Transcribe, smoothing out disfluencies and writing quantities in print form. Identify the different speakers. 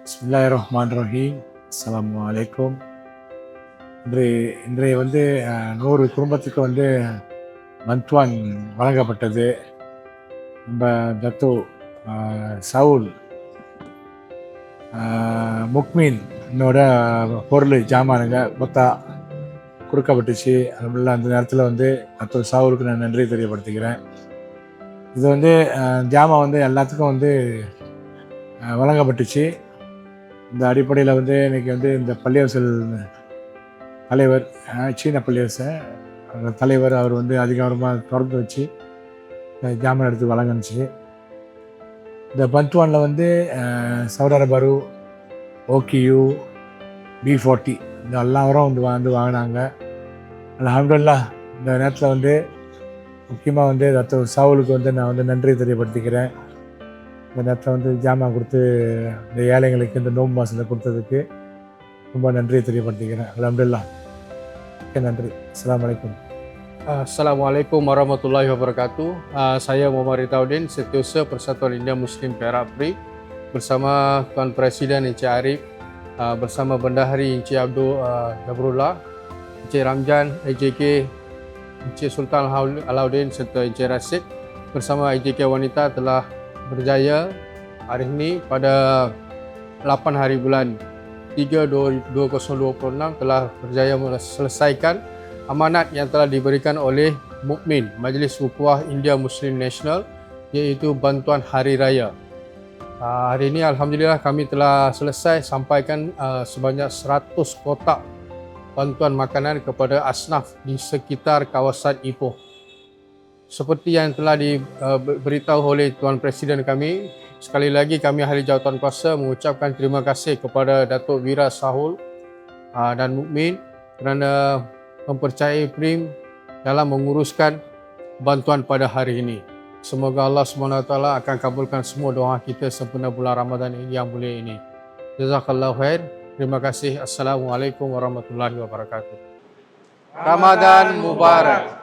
Speaker 1: பிஸ்மில்லாஹிர்ரஹ்மானிர்ரஹீம். அஸ்ஸலாமு அலைக்கும். இன்றைய வந்து 100 குடும்பத்துக்கு வந்து மந்த்வான் வழங்கப்பட்டது. நம்ம தத்து சவுல் முக்மீன் என்னோட பொருள் ஜாமானுங்க மொத்தம் கொடுக்கப்பட்டுச்சு. அதுல அந்த நேரத்தில் வந்து தத்து சவுலுக்கு நான் நன்றி தெரியப்படுத்திக்கிறேன். இது வந்து ஜாமான் வந்து எல்லாத்துக்கும் வந்து வழங்கப்பட்டுச்சு. இந்த அடிப்படையில் வந்து இன்றைக்கி வந்து இந்த பள்ளிவாசல் தலைவர், சீன பள்ளிவாசல் தலைவர், அவர் வந்து அதிகாரமாக திறந்து வச்சு ஜாமான் எடுத்து வழங்கினுச்சு. இந்த பந்த்வானில் வந்து சௌரார பரு, ஓகியூ, B40 இந்த எல்லாரும் வந்து வாங்கினாங்க. அல்ஹம்துலில்லாஹ். இந்த நேரத்தில் வந்து முக்கியமாக வந்து தத்து சவுலுக்கு வந்து நான் வந்து நன்றி தெரியப்படுத்திக்கிறேன். இந்த நேரத்தில் வந்து ஜாமான் கொடுத்து இந்த ஏழைங்களுக்கு இந்த நோம்பு மாதத்தில் கொடுத்ததுக்கு ரொம்ப நன்றியை தெரியப்படுத்திக்கிறேன். அல்ஹம்துலில்லாஹ். நன்றி. அஸ்ஸலாமு அலைக்கும்.
Speaker 2: Assalamualaikum warahmatullahi wabarakatuh. Saya Muhammad Ridauddin, Setiausaha Persatuan India Muslim Perak Pri, bersama Tuan Presiden Encik Arif, bersama Bendahari Encik Abdul Jabrullah, Encik Ramjan, AJK Encik Sultan Alauddin serta Encik Rasid bersama AJK Wanita telah berjaya hari ini pada 8 hari bulan 3 2026 telah berjaya selesaikan amanat yang telah diberikan oleh Mukmin Majlis Ukhuwah India Muslim Nasional, iaitu bantuan Hari Raya. Hari ini Alhamdulillah kami telah selesai sampaikan sebanyak 100 kotak bantuan makanan kepada asnaf di sekitar kawasan Ipoh. Seperti yang telah diberitahu oleh Tuan Presiden kami, sekali lagi kami ahli jawatankuasa mengucapkan terima kasih kepada Datuk Wira Sahul dan Mukmin kerana mempercayai PRIM dalam menguruskan bantuan pada hari ini. Semoga Allah SWT akan kabulkan semua doa kita sempena bulan Ramadan yang mulia ini. Jazakallahu khair. Terima kasih. Assalamualaikum warahmatullahi wabarakatuh. Ramadan Mubarak.